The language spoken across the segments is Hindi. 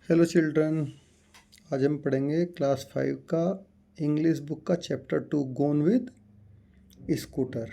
Hello children. आज हम पढ़ेंगे क्लास 5 का इंग्लिश बुक का चैप्टर 2 गोन विद स्कूटर।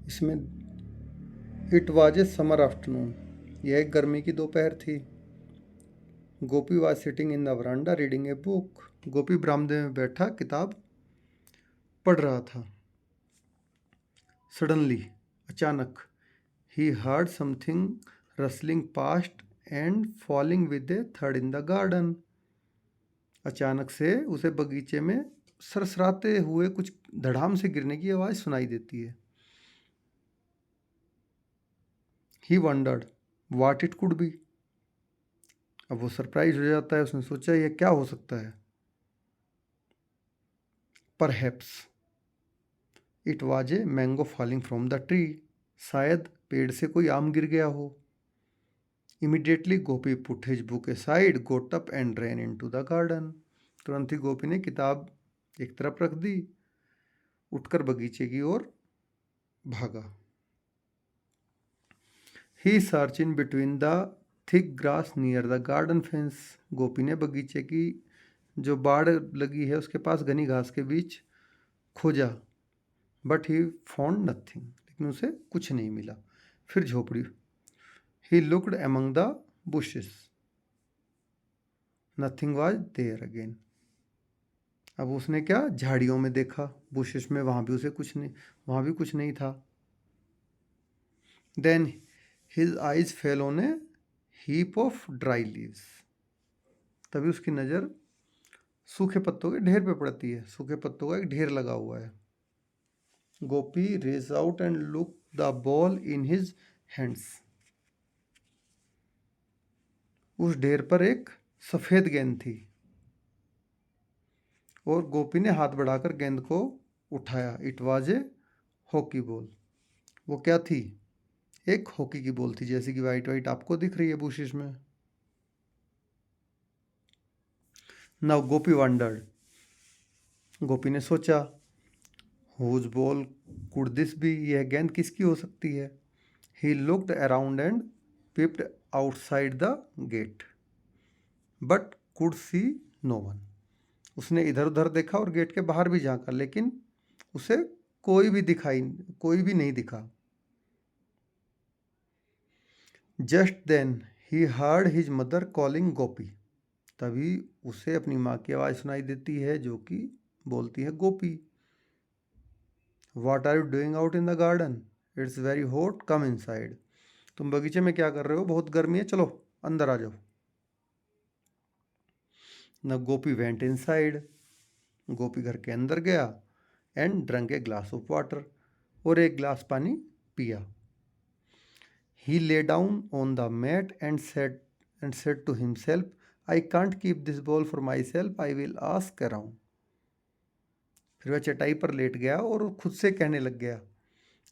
इसमें it was a summer afternoon, यह एक गर्मी की दोपहर थी। Gopi was sitting in the veranda reading a book. Gopi बरामदे में बैठा किताब पढ़ रहा था। सडनली, अचानक, he heard something rustling past and falling with a थर्ड इन द गार्डन। अचानक से उसे बगीचे में सरसराते हुए कुछ धड़ाम से गिरने की आवाज़ सुनाई देती है। He wondered what it could be. अब वो सरप्राइज हो जाता है, उसने सोचा ये क्या हो सकता है। Perhaps it was a mango falling from the tree. शायद पेड़ से कोई आम गिर गया हो। Immediately Gopi put his book aside, got up and ran into the garden. तुरंत ही गोपी ने किताब एक तरफ रख दी, उठकर बगीचे की ओर भागा। He search in between the thick grass near the garden fence. Gopi ने बगीचे की जो बाड़ लगी है उसके पास घनी घास के बीच खोजा, बट ही फाउंड नथिंग, लेकिन उसे कुछ नहीं मिला। फिर झोपड़ी। He looked among the bushes, nothing was there again. अब उसने क्या, झाड़ियों में देखा, बुशेस में, वहाँ भी कुछ नहीं था। Then his eyes fell on a heap of dry leaves. तभी उसकी नज़र सूखे पत्तों के ढेर पे पड़ती है। सूखे पत्तों का एक ढेर लगा हुआ है। Gopi reached out and look the ball in his hands. उस ढेर पर एक सफ़ेद गेंद थी और गोपी ने हाथ बढ़ाकर गेंद को उठाया। It was A hockey ball. वो क्या थी? एक हॉकी की बॉल थी, जैसे कि वाइट वाइट आपको दिख रही है बुशिश में। नाउ गोपी वंडर्ड, गोपी ने सोचा, whose ball could this be, यह गेंद किसकी हो सकती है। He looked around and peeped outside the gate but could see no one. उसने इधर उधर देखा और गेट के बाहर भी झांका, लेकिन उसे कोई भी नहीं दिखा। Just then he heard his mother calling Gopi. तभी उसे अपनी माँ की आवाज़ सुनाई देती है, जो कि बोलती है, Gopi, what are you doing out in the garden, it's very hot, come inside. तुम बगीचे में क्या कर रहे हो, बहुत गर्मी है, चलो अंदर आ जाओ। न गोपी वेंट इनसाइड। गोपी घर के अंदर गया and drunk a glass of water, और एक ग्लास पानी पिया। He lay down on the mat and said to himself, I can't keep this ball for myself, I will ask around. फिर वह चटाई पर लेट गया और खुद से कहने लग गया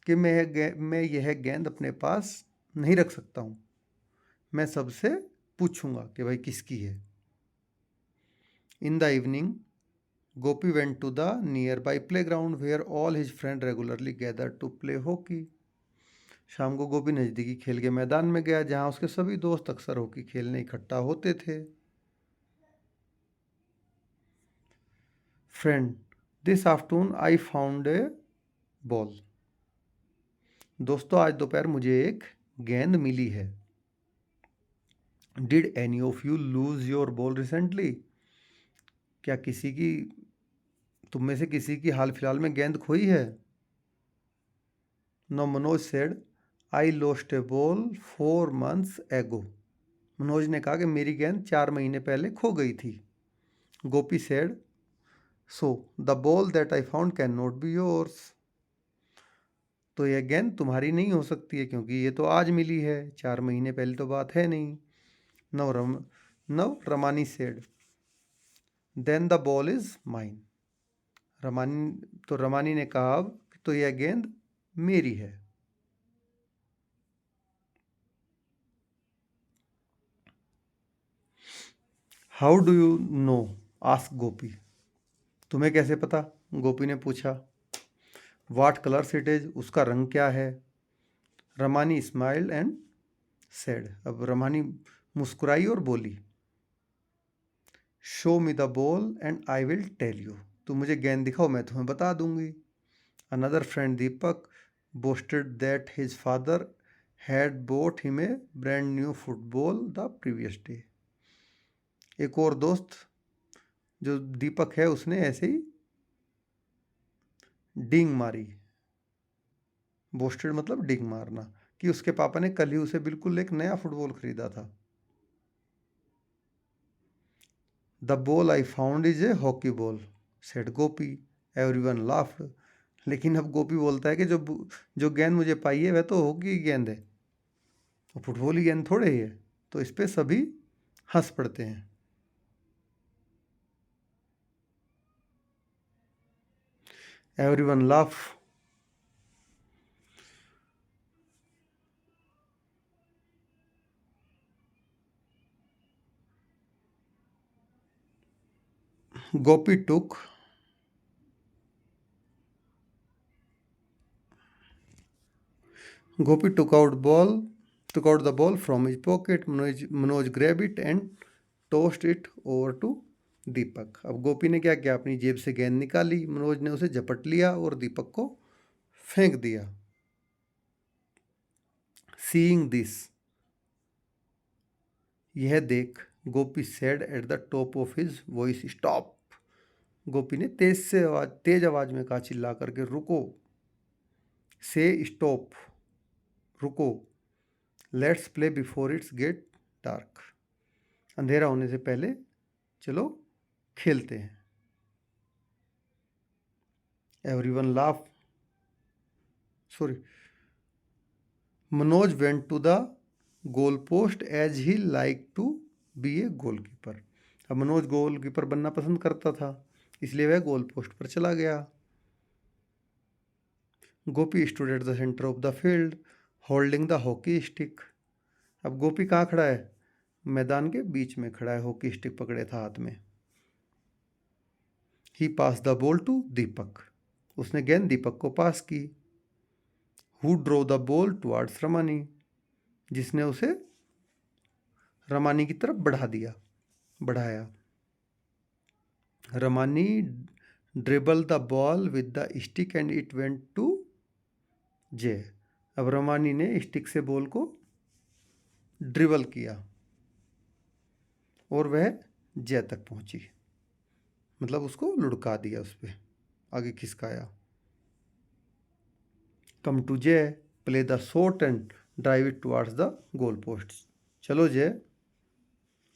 कि मैं यह गेंद अपने पास नहीं रख सकता हूँ, मैं सबसे पूछूंगा कि भाई किसकी है। In the evening Gopi went to the nearby playground where all his friend regularly gather to play hockey. शाम को गोपी नज़दीकी खेल के मैदान में गया, जहाँ उसके सभी दोस्त अक्सर हॉकी खेलने इकट्ठा होते थे। Friend, this afternoon I found a ball. दोस्तों, आज दोपहर मुझे एक गेंद मिली है। Did any of you lose your ball recently. क्या तुम में से किसी की हाल फिलहाल में गेंद खोई है। No, Manoj said, I lost a ball 4 months एगो। मनोज ने कहा कि मेरी गेंद 4 महीने पहले खो गई थी। Gopi said, so the ball that I found can not be yours. तो यह गेंद तुम्हारी नहीं हो सकती है, क्योंकि ये तो आज मिली है, 4 महीने पहले तो बात है नहीं। Now Ramani said, then the ball is mine. Ramani ने कहा, अब तो यह गेंद मेरी है। How do you know, ask Gopi. तुम्हें कैसे पता, गोपी ने पूछा। व्हाट कलर्स इट इज, उसका रंग क्या है। रमानी स्माइल्ड एंड सेड, अब रमानी मुस्कुराई और बोली, show me the ball and I will tell you, तुम मुझे गेंद दिखाओ मैं तुम्हें बता दूंगी। Another friend Deepak boasted that his father had bought him a brand new football the previous day. एक और दोस्त जो दीपक है उसने ऐसे ही डिंग मारी, बोस्टेड मतलब डिंग मारना, कि उसके पापा ने कल ही उसे बिल्कुल एक नया फुटबॉल खरीदा था। The ball I found is A hockey ball said Gopi, everyone laughed. लेकिन अब गोपी बोलता है कि जो गेंद मुझे पाई है वह तो हॉकी की गेंद है, तो फुटबॉल की गेंद थोड़े ही है। तो इस पे सभी हंस पड़ते हैं। Everyone laugh. Gopi took Gopi took out the ball from his pocket. Manoj grabbed it and tossed it over to दीपक। अब गोपी ने क्या किया, अपनी जेब से गेंद निकाली, मनोज ने उसे झपट लिया और दीपक को फेंक दिया। सीइंग दिस, यह देख, Gopi said at the top of his voice, stop. Gopi ने तेज आवाज में कहा, चिल्ला करके, रुको। से स्टॉप, रुको। Let's play before it's get dark, अंधेरा होने से पहले चलो खेलते हैं। Everyone laugh, sorry, Manoj went to the goal post as he like to be a goalkeeper. अब मनोज गोलकीपर बनना पसंद करता था, इसलिए वह गोल पोस्ट पर चला गया। Gopi stood at the centre of the field holding the hockey stick. अब गोपी कहाँ खड़ा है, मैदान के बीच में खड़ा है, हॉकी स्टिक पकड़े था हाथ में। He pass the ball to Deepak, उसने गेंद दीपक को पास की। Who drew the ball towards Ramani, जिसने उसे रमानी की तरफ बढ़ाया। Ramani dribble the ball with the stick and it went to Jay. अब रमानी ने स्टिक से बॉल को ड्रिबल किया और वह जय तक पहुंची, मतलब उसको लुढ़का दिया, उस पर आगे खिसकाया। कम टू जय, play the shot and drive it towards the goal post. चलो जय,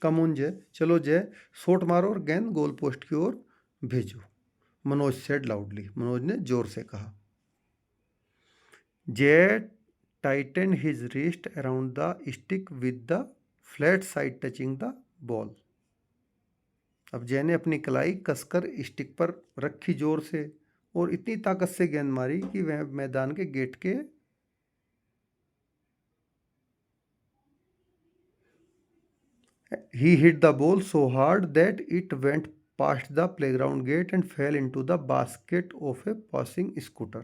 कम ऑन जय, चलो जय, शॉट मारो और गेंद गोल पोस्ट की ओर भेजो। मनोज सेड लाउडली, मनोज ने जोर से कहा। जय Titan his wrist around the stick with the flat side touching the ball. अब जय ने अपनी कलाई कसकर स्टिक पर रखी जोर से और इतनी ताकत से गेंद मारी कि वह मैदान के गेट के he hit the ball so hard that it went past the playground gate and fell into the basket of a passing scooter।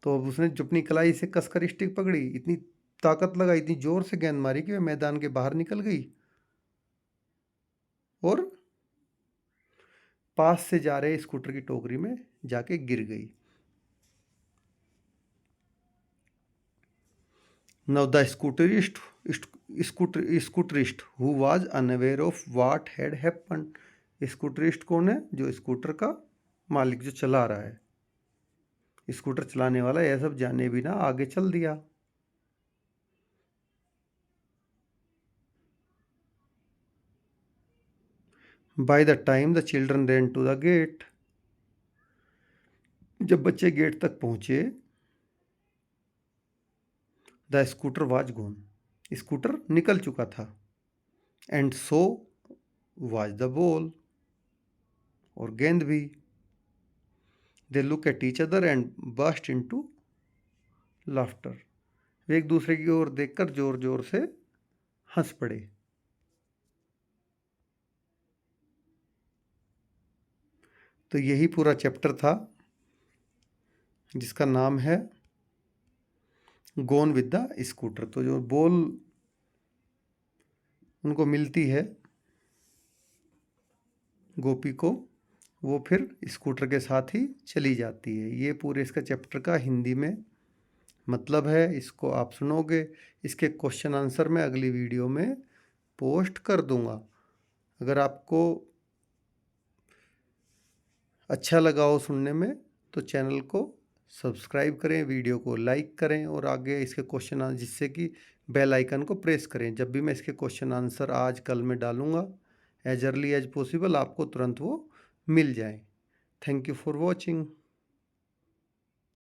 तो अब उसने अपनी कलाई से कसकर स्टिक पकड़ी, इतनी ताकत लगाई, इतनी जोर से गेंद मारी कि वह मैदान के बाहर निकल गई और पास से जा रहे स्कूटर की टोकरी में जाके गिर गई। Now the scooterist who was unaware of what had happened। स्कूटरिस्ट कौन है, जो स्कूटर का मालिक, जो चला रहा है, स्कूटर चलाने वाला, यह सब जाने बिना आगे चल दिया। By the time the children ran to the gate, जब बच्चे गेट तक पहुंचे, the scooter was gone, scooter निकल चुका था। And so was the ball, और गेंद भी। They look at each other and burst into laughter, वे एक दूसरे की ओर देखकर जोर जोर से हंस पड़े। तो यही पूरा चैप्टर था, जिसका नाम है गॉन विद द स्कूटर। तो जो बॉल उनको मिलती है गोपी को, वो फिर स्कूटर के साथ ही चली जाती है। ये पूरे इसका चैप्टर का हिंदी में मतलब है। इसको आप सुनोगे, इसके क्वेश्चन आंसर मैं अगली वीडियो में पोस्ट कर दूंगा। अगर आपको अच्छा लगा हो सुनने में तो चैनल को सब्सक्राइब करें, वीडियो को लाइक करें और आगे इसके क्वेश्चन जिससे कि बेल आइकन को प्रेस करें। जब भी मैं इसके क्वेश्चन आंसर आज कल में डालूंगा एज अर्ली एज पॉसिबल आपको तुरंत वो मिल जाए। Thank you for watching.